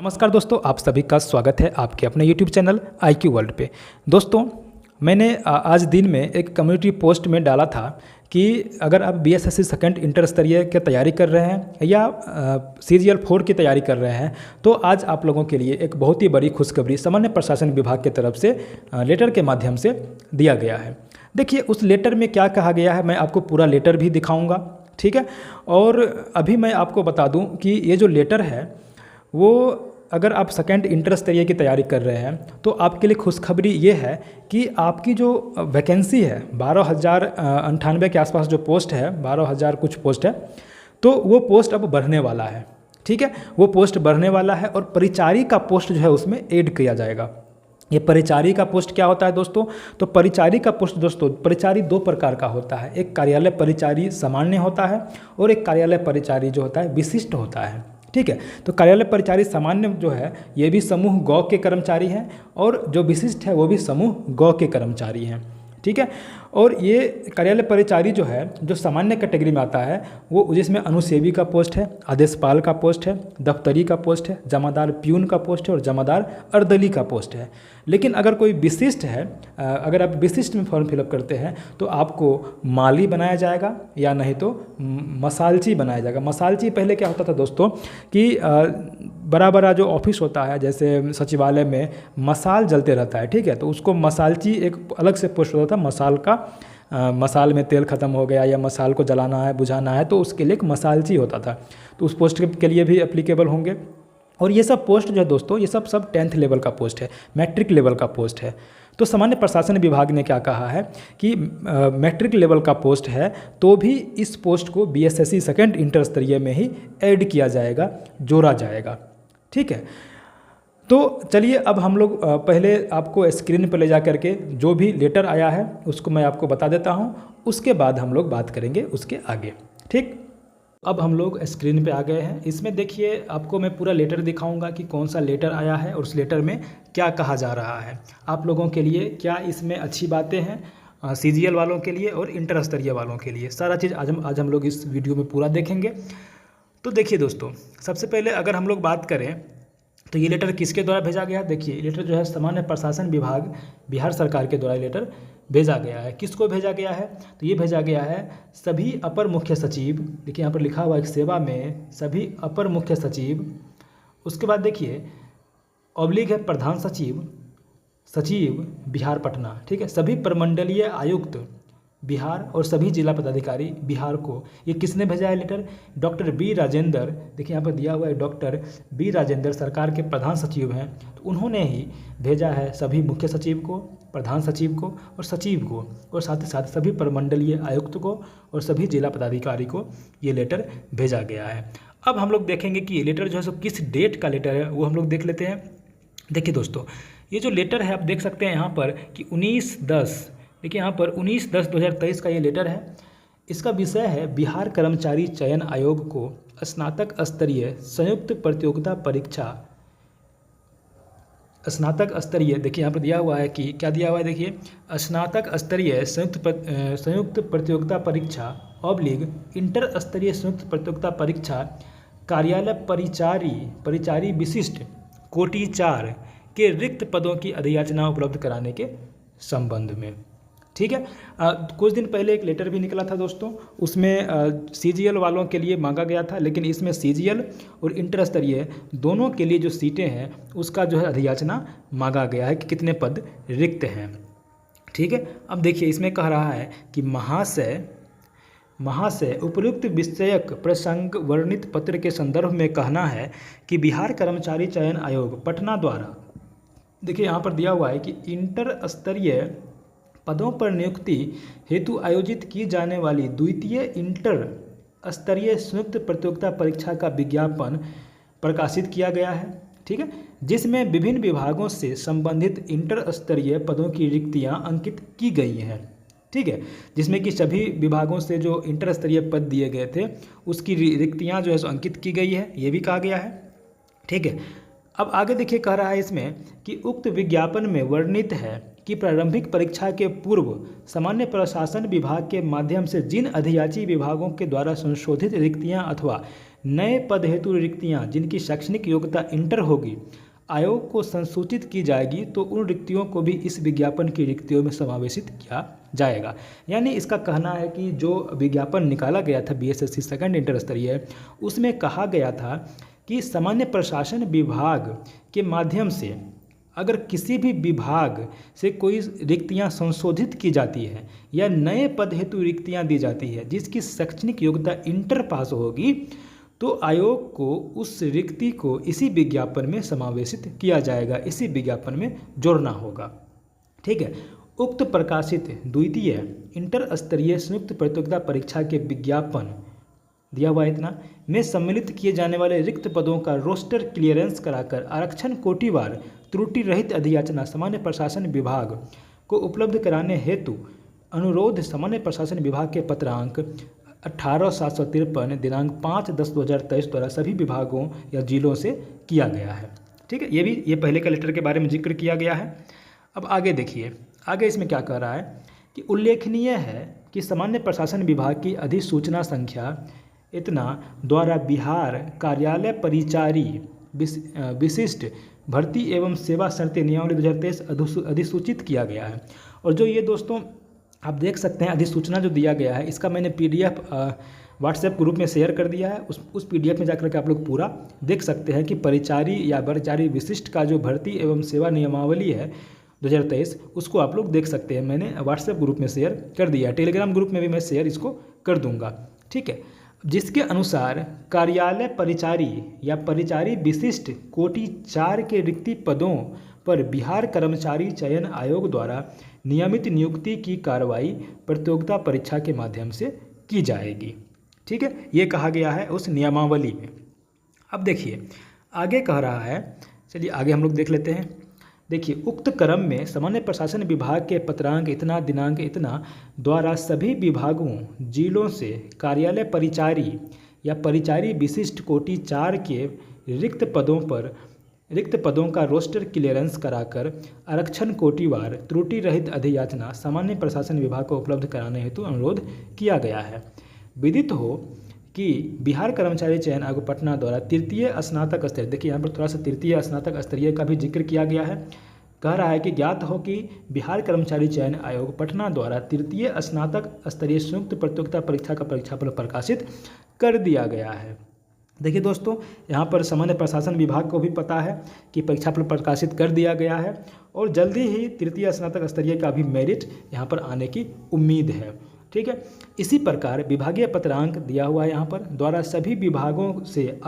नमस्कार दोस्तों, आप सभी का स्वागत है आपके अपने YouTube चैनल IQ वर्ल्ड पे। दोस्तों, मैंने आज दिन में एक कम्युनिटी पोस्ट में डाला था कि अगर आप BSSC सेकंड इंटर स्तरीय की तैयारी कर रहे हैं या CGL 4 की तैयारी कर रहे हैं तो आज आप लोगों के लिए एक बहुत ही बड़ी खुशखबरी सामान्य प्रशासन विभाग की तरफ से लेटर के माध्यम से दिया गया है। देखिए, उस लेटर में क्या कहा गया है, मैं आपको पूरा लेटर भी दिखाऊँगा, ठीक है। और अभी मैं आपको बता दूँ कि ये जो लेटर है वो अगर आप सेकंड इंटर स्तरीय की तैयारी कर रहे हैं तो आपके लिए खुशखबरी ये है कि आपकी जो वैकेंसी है 12,098 के आसपास जो पोस्ट है, 12,000 कुछ पोस्ट है, तो वो पोस्ट अब बढ़ने वाला है, ठीक है। वो पोस्ट बढ़ने वाला है और परिचारी का पोस्ट जो है उसमें ऐड किया जाएगा। ये परिचारी का पोस्ट क्या होता है दोस्तों? तो परिचारी का पोस्ट दोस्तों, परिचारी दो प्रकार का होता है। एक कार्यालय परिचारी सामान्य होता है और एक कार्यालय परिचारी जो होता है विशिष्ट होता है, ठीक है। तो कार्यालय परिचारी सामान्य जो है ये भी समूह गौ के कर्मचारी हैं और जो विशिष्ट है वो भी समूह गौ के कर्मचारी हैं, ठीक है। और ये कार्यालय परिचारी जो है जो सामान्य कैटेगरी में आता है वो जिसमें अनुसेवी का पोस्ट है, आदेशपाल का पोस्ट है, दफ्तरी का पोस्ट है, जमादार प्यून का पोस्ट है और जमादार अर्दली का पोस्ट है। लेकिन अगर कोई विशिष्ट है, अगर आप विशिष्ट में फॉर्म फिलअप करते हैं तो आपको माली बनाया जाएगा या नहीं तो मसालची बनाया जाएगा। मसालची पहले क्या होता था दोस्तों कि बड़ा बड़ा जो ऑफिस होता है जैसे सचिवालय में मसाल जलते रहता है, ठीक है, तो उसको मसालची एक अलग से पोस्ट होता था। मसाल का मसाल में तेल ख़त्म हो गया या मसाल को जलाना है बुझाना है तो उसके लिए एक मसालची होता था, तो उस पोस्ट के लिए भी एप्लीकेबल होंगे। और ये सब पोस्ट जो है दोस्तों ये सब 10th लेवल का पोस्ट है, मैट्रिक लेवल का पोस्ट है। तो सामान्य प्रशासन विभाग ने क्या कहा है कि मैट्रिक लेवल का पोस्ट है तो भी इस पोस्ट को BSSC सेकंड इंटर स्तरीय में ही ऐड किया जाएगा, जोड़ा जाएगा, ठीक है। तो चलिए अब हम लोग पहले आपको स्क्रीन पर ले जा करके जो भी लेटर आया है उसको मैं आपको बता देता हूँ, उसके बाद हम लोग बात करेंगे उसके आगे, ठीक। अब हम लोग स्क्रीन पे आ गए हैं। इसमें देखिए आपको मैं पूरा लेटर दिखाऊंगा कि कौन सा लेटर आया है और उस लेटर में क्या कहा जा रहा है। आप लोगों के लिए क्या इसमें अच्छी बातें हैं CGL वालों के लिए और इंटर स्तरीय वालों के लिए, सारा चीज़ आज हम लोग इस वीडियो में पूरा देखेंगे। तो देखिए दोस्तों, सबसे पहले अगर हम लोग बात करें तो ये लेटर किसके द्वारा भेजा गया? देखिए, लेटर जो है सामान्य प्रशासन विभाग बिहार सरकार के द्वारा लेटर भेजा गया है। किसको भेजा गया है? तो ये भेजा गया है सभी अपर मुख्य सचिव, देखिए यहाँ पर लिखा हुआ है सेवा में सभी अपर मुख्य सचिव। उसके बाद देखिए ऑब्लिक है प्रधान सचिव, सचिव बिहार पटना, ठीक है, सभी प्रमंडलीय आयुक्त बिहार और सभी जिला पदाधिकारी बिहार को। ये किसने भेजा है लेटर? डॉक्टर बी राजेंद्र, देखिए यहाँ पर दिया हुआ है डॉक्टर बी राजेंद्र सरकार के प्रधान सचिव हैं, तो उन्होंने ही भेजा है सभी मुख्य सचिव को, प्रधान सचिव को और सचिव को और साथ ही साथ सभी प्रमंडलीय आयुक्त को और सभी जिला पदाधिकारी को ये लेटर भेजा गया है। अब हम लोग देखेंगे कि ये लेटर जो है सो किस डेट का लेटर है वो हम लोग देख लेते हैं। देखिए दोस्तों, ये जो लेटर है आप देख सकते हैं यहाँ पर कि 19/10, देखिए यहाँ पर 19/10/2023 का ये लेटर है। इसका विषय है बिहार कर्मचारी चयन आयोग को स्नातक स्तरीय संयुक्त प्रतियोगिता परीक्षा, स्नातक स्तरीय, देखिए यहाँ पर दिया हुआ है कि क्या दिया हुआ है, देखिए स्नातक स्तरीय संयुक्त प्रतियोगिता परीक्षा ऑब्लिग इंटर स्तरीय संयुक्त प्रतियोगिता परीक्षा कार्यालय परिचारी विशिष्ट कोटि 4 के रिक्त पदों की अधियाचना उपलब्ध कराने के संबंध में, ठीक है। कुछ दिन पहले एक लेटर भी निकला था दोस्तों, उसमें CGL वालों के लिए मांगा गया था, लेकिन इसमें CGL और इंटर स्तरीय दोनों के लिए जो सीटें हैं उसका जो है अधियाचना मांगा गया है कि कितने पद रिक्त हैं, ठीक है। अब देखिए इसमें कह रहा है कि महाशय उपयुक्त विषयक प्रसंग वर्णित पत्र के संदर्भ में कहना है कि बिहार कर्मचारी चयन आयोग पटना द्वारा, देखिए यहाँ पर दिया हुआ है कि इंटर स्तरीय पदों पर नियुक्ति हेतु आयोजित की जाने वाली द्वितीय इंटर स्तरीय संयुक्त प्रतियोगिता परीक्षा का विज्ञापन प्रकाशित किया गया है, ठीक है, जिसमें विभिन्न विभागों से संबंधित इंटर स्तरीय पदों की रिक्तियां अंकित की गई हैं, ठीक है, जिसमें कि सभी विभागों से जो इंटर स्तरीय पद दिए गए थे उसकी रिक्तियां जो है सो अंकित की गई है, ये भी कहा गया है, ठीक है। अब आगे देखिए कह रहा है इसमें कि उक्त विज्ञापन में वर्णित है कि प्रारंभिक परीक्षा के पूर्व सामान्य प्रशासन विभाग के माध्यम से जिन अधियाची विभागों के द्वारा संशोधित रिक्तियां अथवा नए पद हेतु रिक्तियां जिनकी शैक्षणिक योग्यता इंटर होगी आयोग को संसूचित की जाएगी तो उन रिक्तियों को भी इस विज्ञापन की रिक्तियों में समावेशित किया जाएगा। यानी इसका कहना है कि जो विज्ञापन निकाला गया था बीएसएससी सेकंड इंटर स्तरीय, उसमें कहा गया था कि सामान्य प्रशासन विभाग के माध्यम से अगर किसी भी विभाग से कोई रिक्तियां संशोधित की जाती है या नए पद हेतु रिक्तियां दी जाती है जिसकी शैक्षणिक योग्यता इंटर पास होगी तो आयोग को उस रिक्ति को इसी विज्ञापन में समावेशित किया जाएगा, इसी विज्ञापन में जोड़ना होगा। ठीक है। उक्त प्रकाशित द्वितीय इंटर स्तरीय संयुक्त प्रतियोगिता परीक्षा के विज्ञापन दिया हुआ इतना में सम्मिलित किए जाने वाले रिक्त पदों का रोस्टर क्लियरेंस कराकर आरक्षण कोटिवार त्रुटि रहित अधियाचना सामान्य प्रशासन विभाग को उपलब्ध कराने हेतु अनुरोध सामान्य प्रशासन विभाग के पत्रांक 18/753 दिनांक 5/10/2023 द्वारा सभी विभागों या जिलों से किया गया है। ठीक है, ये पहले का लेटर के बारे में जिक्र किया गया है। अब आगे देखिए, आगे इसमें क्या कह रहा है कि उल्लेखनीय है कि सामान्य प्रशासन विभाग की अधिसूचना संख्या इतना द्वारा बिहार कार्यालय परिचारी विशिष्ट भर्ती एवं सेवा शर्तें नियमावली 2023 अधिसूचित किया गया है। और जो ये दोस्तों आप देख सकते हैं अधिसूचना जो दिया गया है, इसका मैंने पीडीएफ व्हाट्सएप ग्रुप में शेयर कर दिया है। उस पीडीएफ में जाकर के आप लोग पूरा देख सकते हैं कि परिचारी या परिचारी विशिष्ट का जो भर्ती एवं सेवा नियमावली है 2023, उसको आप लोग देख सकते हैं। मैंने व्हाट्सएप ग्रुप में शेयर कर दिया है, टेलीग्राम ग्रुप में भी मैं शेयर इसको कर दूंगा। ठीक है, जिसके अनुसार कार्यालय परिचारी या परिचारी विशिष्ट कोटि 4 के रिक्ति पदों पर बिहार कर्मचारी चयन आयोग द्वारा नियमित नियुक्ति की कार्रवाई प्रतियोगिता परीक्षा के माध्यम से की जाएगी। ठीक है, ये कहा गया है उस नियमावली में। अब देखिए आगे कह रहा है, चलिए आगे हम लोग देख लेते हैं। देखिए, उक्त क्रम में सामान्य प्रशासन विभाग के पत्रांक इतना दिनांक इतना द्वारा सभी विभागों जिलों से कार्यालय परिचारी या परिचारी विशिष्ट कोटि 4 के रिक्त पदों का रोस्टर क्लियरेंस कराकर आरक्षण कोटिवार त्रुटि रहित अधियाचना सामान्य प्रशासन विभाग को उपलब्ध कराने हेतु अनुरोध किया गया है। विदित हो कि बिहार कर्मचारी चयन आयोग पटना द्वारा तृतीय स्नातक स्तरीय, देखिए यहाँ पर थोड़ा सा तृतीय स्नातक स्तरीय का भी जिक्र किया गया है। कह रहा है कि ज्ञात हो कि बिहार कर्मचारी चयन आयोग पटना द्वारा तृतीय स्नातक स्तरीय संयुक्त प्रतियोगिता परीक्षा का परीक्षाफल प्रकाशित कर दिया गया है। देखिए दोस्तों, यहाँ पर सामान्य प्रशासन विभाग को भी पता है कि परीक्षाफल प्रकाशित कर दिया गया है और जल्दी ही तृतीय स्नातक स्तरीय का भी मेरिट यहाँ पर आने की उम्मीद है। ठीक है, इसी प्रकार विभागीय पत्रांक दिया हुआ है यहाँ पर द्वारा सभी विभागों से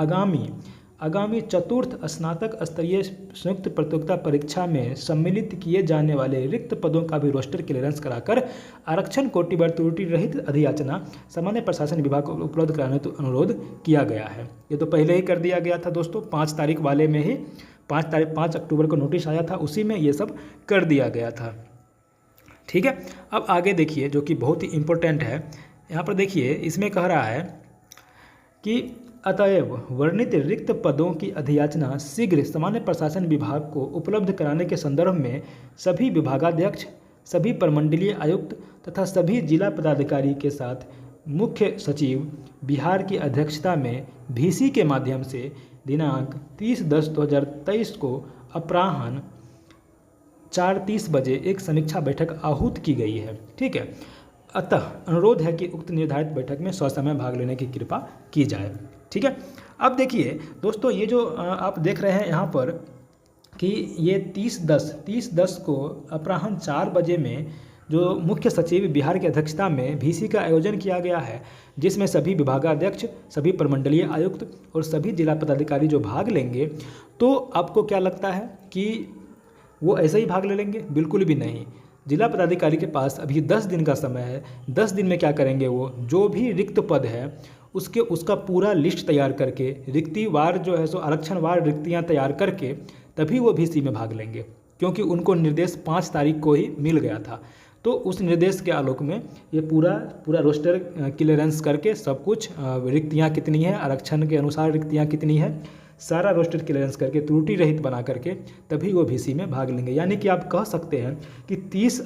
आगामी चतुर्थ स्नातक स्तरीय संयुक्त प्रतियोगिता परीक्षा में सम्मिलित किए जाने वाले रिक्त पदों का भी रोस्टर क्लियरेंस कराकर आरक्षण कोटिवार त्रुटि रहित अधियाचना सामान्य प्रशासन विभाग को उपलब्ध कराने तो अनुरोध किया गया है। ये तो पहले ही कर दिया गया था दोस्तों, 5 तारीख वाले में ही 5 अक्टूबर को नोटिस आया था, उसी में ये सब कर दिया गया था। ठीक है, अब आगे देखिए जो कि बहुत ही इम्पोर्टेंट है। यहाँ पर देखिए इसमें कह रहा है कि अतएव वर्णित रिक्त पदों की अधियाचना शीघ्र सामान्य प्रशासन विभाग को उपलब्ध कराने के संदर्भ में सभी विभागाध्यक्ष, सभी प्रमंडलीय आयुक्त तथा सभी जिला पदाधिकारी के साथ मुख्य सचिव बिहार की अध्यक्षता में VC के माध्यम से दिनांक 30/10/2023 को अपराह्न 4:30 बजे एक समीक्षा बैठक आहूत की गई है। ठीक है, अतः अनुरोध है कि उक्त निर्धारित बैठक में ससमय भाग लेने की कृपा की जाए। ठीक है, अब देखिए दोस्तों, ये जो आप देख रहे हैं यहाँ पर कि ये 30/10 को अपराह्न 4 बजे में जो मुख्य सचिव बिहार की अध्यक्षता में VC का आयोजन किया गया है, जिसमें सभी विभागाध्यक्ष, सभी प्रमंडलीय आयुक्त और सभी जिला पदाधिकारी जो भाग लेंगे, तो आपको क्या लगता है कि वो ऐसे ही भाग ले लेंगे? बिल्कुल भी नहीं। जिला पदाधिकारी के पास अभी 10 दिन का समय है। 10 दिन में क्या करेंगे, वो जो भी रिक्त पद है उसका पूरा लिस्ट तैयार करके रिक्तिवार जो है सो आरक्षणवार रिक्तियां तैयार करके तभी वो VC में भाग लेंगे, क्योंकि उनको निर्देश 5 तारीख को ही मिल गया था। तो उस निर्देश के आलोक में ये पूरा रोस्टर क्लियरेंस करके सब कुछ रिक्तियाँ कितनी है, आरक्षण के अनुसार रिक्तियाँ कितनी है, सारा रोस्टर क्लियरेंस करके त्रुटि रहित बना करके तभी वो VC में भाग लेंगे। यानी कि आप कह सकते हैं कि 30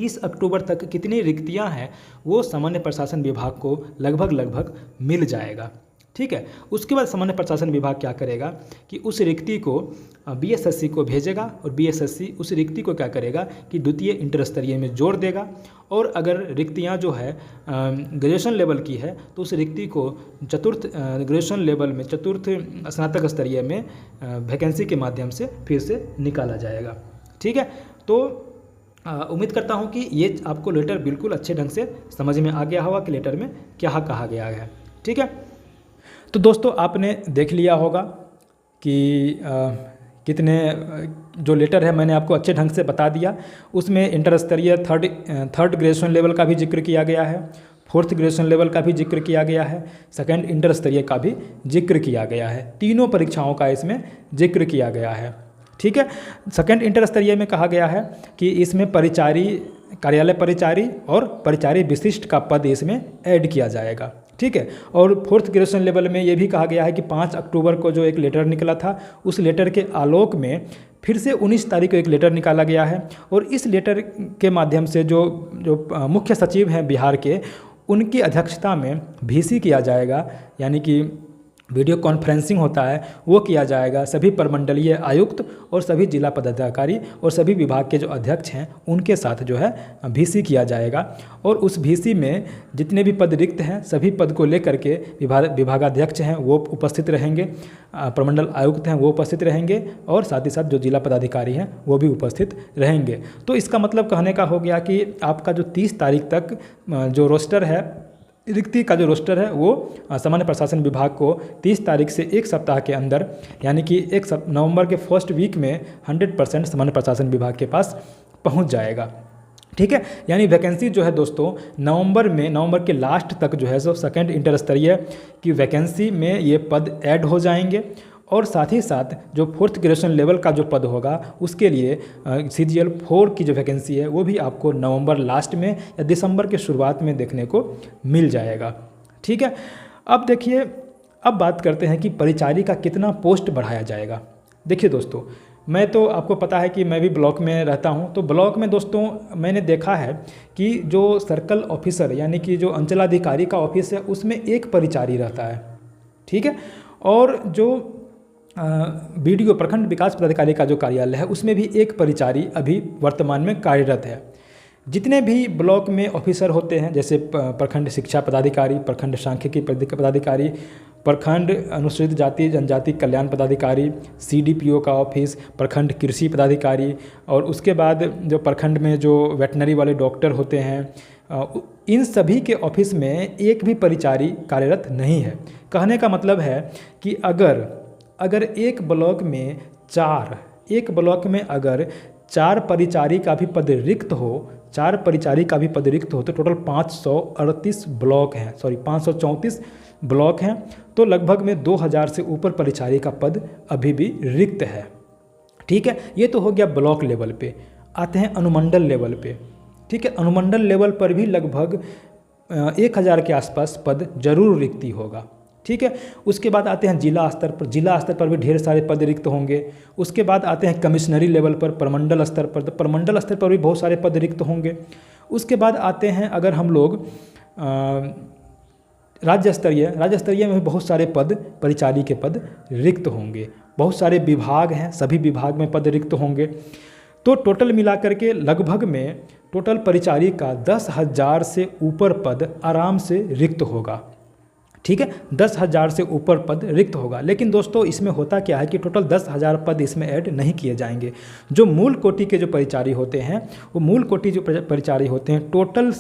30 अक्टूबर तक कितनी रिक्तियां हैं वो सामान्य प्रशासन विभाग को लगभग मिल जाएगा। ठीक है, उसके बाद सामान्य प्रशासन विभाग क्या करेगा कि उस रिक्ति को बीएसएससी को भेजेगा और बीएसएससी उस रिक्ति को क्या करेगा कि द्वितीय इंटर स्तरीय में जोड़ देगा। और अगर रिक्तियां जो है ग्रेजुएशन लेवल की है तो उस रिक्ति को चतुर्थ ग्रेजुएशन लेवल में चतुर्थ स्नातक स्तरीय में वैकेंसी के माध्यम से फिर से निकाला जाएगा। ठीक है, तो उम्मीद करता हूं कि ये आपको लेटर बिल्कुल अच्छे ढंग से समझ में आ गया होगा कि लेटर में क्या कहा गया है। ठीक है, तो दोस्तों आपने देख लिया होगा कि कितने जो लेटर है मैंने आपको अच्छे ढंग से बता दिया। उसमें इंटर स्तरीय थर्ड ग्रेजुएशन लेवल का भी जिक्र किया गया है, फोर्थ ग्रेजुएशन लेवल का भी जिक्र किया गया है, सेकंड इंटर स्तरीय का भी जिक्र किया गया है। तीनों परीक्षाओं का इसमें जिक्र किया गया है। ठीक है, सेकंड इंटर स्तरीय में कहा गया है कि इसमें परिचारी, कार्यालय परिचारी और परिचारी विशिष्ट का पद इसमें ऐड किया जाएगा। ठीक है, और फोर्थ ग्रेजुएशन लेवल में ये भी कहा गया है कि 5 अक्टूबर को जो एक लेटर निकला था उस लेटर के आलोक में फिर से 19 तारीख को एक लेटर निकाला गया है। और इस लेटर के माध्यम से जो मुख्य सचिव हैं बिहार के, उनकी अध्यक्षता में VC किया जाएगा, यानी कि वीडियो कॉन्फ्रेंसिंग होता है वो किया जाएगा। सभी प्रमंडलीय आयुक्त और सभी जिला पदाधिकारी और सभी विभाग के जो अध्यक्ष हैं उनके साथ जो है VC किया जाएगा। और उस VC में जितने भी पद रिक्त हैं सभी पद को लेकर के विभागाध्यक्ष हैं वो उपस्थित रहेंगे, प्रमंडल आयुक्त हैं वो उपस्थित रहेंगे और साथ ही साथ जो जिला पदाधिकारी हैं वो भी उपस्थित रहेंगे। तो इसका मतलब कहने का हो गया कि आपका जो 30 तारीख तक जो रोस्टर है, रिक्ति का जो रोस्टर है वो सामान्य प्रशासन विभाग को 30 तारीख से एक सप्ताह के अंदर, यानी कि नवंबर के फर्स्ट वीक में 100% सामान्य प्रशासन विभाग के पास पहुंच जाएगा। ठीक है, यानी वैकेंसी जो है दोस्तों नवंबर के लास्ट तक जो है सो सेकंड इंटर स्तरीय की वैकेंसी में ये पद ऐड हो जाएंगे। और साथ ही साथ जो फोर्थ ग्रेजुएशन लेवल का जो पद होगा उसके लिए CGL 4 की जो वैकेंसी है वो भी आपको नवंबर लास्ट में या दिसंबर के शुरुआत में देखने को मिल जाएगा। ठीक है, अब देखिए, अब बात करते हैं कि परिचारी का कितना पोस्ट बढ़ाया जाएगा। देखिए दोस्तों, मैं तो आपको पता है कि मैं भी ब्लॉक में रहता हूं, तो ब्लॉक में दोस्तों मैंने देखा है कि जो सर्कल ऑफिसर यानी कि जो अंचलाधिकारी का ऑफिस है उसमें एक परिचारी रहता है। ठीक है, और जो BDO प्रखंड विकास पदाधिकारी का जो कार्यालय है उसमें भी एक परिचारी अभी वर्तमान में कार्यरत है। जितने भी ब्लॉक में ऑफिसर होते हैं जैसे प्रखंड शिक्षा पदाधिकारी, प्रखंड सांख्यिकी पदाधिकारी, प्रखंड अनुसूचित जाति जनजाति कल्याण पदाधिकारी, CDPO का ऑफिस, प्रखंड कृषि पदाधिकारी, और उसके बाद जो प्रखंड में जो वेटनरी वाले डॉक्टर होते हैं, इन सभी के ऑफिस में एक भी परिचारी कार्यरत नहीं है। कहने का मतलब है कि अगर एक ब्लॉक में अगर 4 परिचारी का भी पद रिक्त हो, तो टोटल 534 ब्लॉक हैं, तो लगभग में 2000 से ऊपर परिचारी का पद अभी भी रिक्त है। ठीक है, ये तो हो गया ब्लॉक लेवल पे। आते हैं अनुमंडल लेवल पे। ठीक है, अनुमंडल लेवल पर भी लगभग 1000 के आसपास पद जरूर रिक्ति होगा। ठीक है, उसके बाद आते हैं जिला स्तर पर भी ढेर सारे पद रिक्त होंगे। उसके बाद आते हैं कमिश्नरी लेवल पर, प्रमंडल स्तर पर भी बहुत सारे पद रिक्त होंगे। उसके बाद आते हैं अगर हम लोग राज्य स्तरीय में भी बहुत सारे पद, परिचारी के पद रिक्त होंगे। बहुत सारे विभाग हैं, सभी विभाग में पद रिक्त होंगे। तो टोटल मिलाकर के लगभग में टोटल परिचारी का 10,000 से ऊपर पद आराम से रिक्त होगा। ठीक है, 10,000 से ऊपर पद रिक्त होगा। लेकिन दोस्तों इसमें होता क्या है कि टोटल 10,000 पद इसमें ऐड नहीं किए जाएंगे। जो मूल कोटि के जो परिचारी होते हैं, वो मूल कोटि जो परिचारी होते हैं, टोटल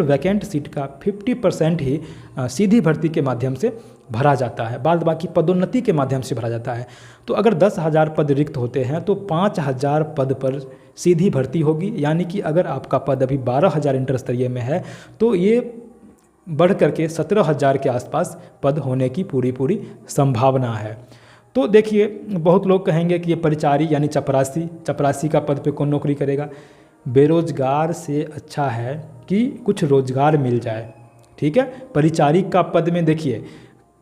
वैकेंट सीट का 50% ही सीधी भर्ती के माध्यम से भरा जाता है, बाद बाकी पदोन्नति के माध्यम से भरा जाता है। तो अगर 10,000 पद रिक्त होते हैं तो 5,000 पद पर सीधी भर्ती होगी, यानी कि अगर आपका पद अभी 12,000 इंटर स्तरीय में है तो ये बढ़ करके 17,000 के आसपास पद होने की पूरी संभावना है। तो देखिए, बहुत लोग कहेंगे कि ये परिचारी यानी चपरासी का पद पे कौन नौकरी करेगा। बेरोजगार से अच्छा है कि कुछ रोजगार मिल जाए। ठीक है, परिचारी का पद में देखिए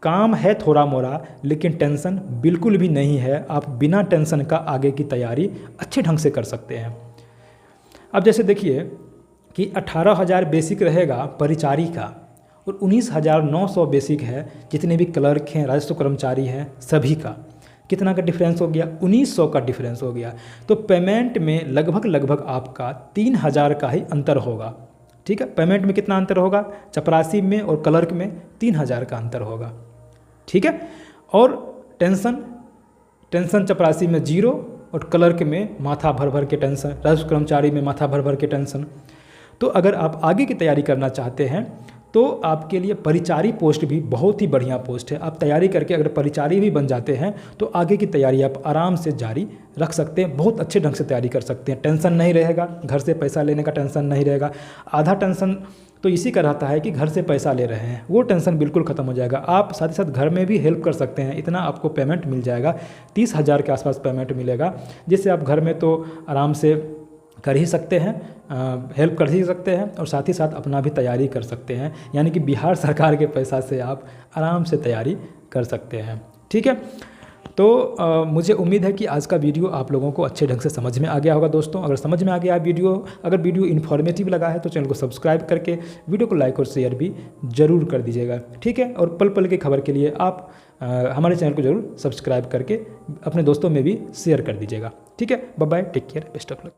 काम है थोड़ा मोड़ा, लेकिन टेंशन बिल्कुल भी नहीं है। आप बिना टेंशन का आगे की तैयारी अच्छे ढंग से कर सकते हैं। अब जैसे देखिए कि 18,000 बेसिक रहेगा परिचारी का और 19,900 बेसिक है जितने भी क्लर्क हैं, राजस्व कर्मचारी हैं, सभी का। कितना का डिफरेंस हो गया? 1900 का डिफरेंस हो गया। तो पेमेंट में लगभग आपका 3,000 का ही अंतर होगा। ठीक है, पेमेंट में कितना अंतर होगा? चपरासी में और क्लर्क में 3,000 का अंतर होगा। ठीक है, और टेंशन चपरासी में 0 और क्लर्क में माथा भर भर के टेंशन, राजस्व कर्मचारी में माथा भर भर के टेंशन। तो अगर आप आगे की तैयारी करना चाहते हैं तो आपके लिए परिचारी पोस्ट भी बहुत ही बढ़िया पोस्ट है। आप तैयारी करके अगर परिचारी भी बन जाते हैं तो आगे की तैयारी आप आराम से जारी रख सकते हैं, बहुत अच्छे ढंग से तैयारी कर सकते हैं। टेंशन नहीं रहेगा, घर से पैसा लेने का टेंशन नहीं रहेगा। आधा टेंशन तो इसी का रहता है कि घर से पैसा ले रहे हैं, वो टेंशन बिल्कुल ख़त्म हो जाएगा। आप साथ ही साथ घर में भी हेल्प कर सकते हैं, इतना आपको पेमेंट मिल जाएगा, 30,000 के आसपास पेमेंट मिलेगा, जिससे आप घर में तो आराम से कर ही सकते हैं, हेल्प कर ही सकते हैं और साथ ही साथ अपना भी तैयारी कर सकते हैं। यानी कि बिहार सरकार के पैसा से आप आराम से तैयारी कर सकते हैं। ठीक है, तो मुझे उम्मीद है कि आज का वीडियो आप लोगों को अच्छे ढंग से समझ में आ गया होगा। दोस्तों, अगर समझ में आ गया अगर वीडियो इन्फॉर्मेटिव लगा है तो चैनल को सब्सक्राइब करके वीडियो को लाइक और शेयर भी ज़रूर कर दीजिएगा। ठीक है, और पल पल की खबर के लिए आप हमारे चैनल को ज़रूर सब्सक्राइब करके अपने दोस्तों में भी शेयर कर दीजिएगा। ठीक है, bye bye, take care, best of luck.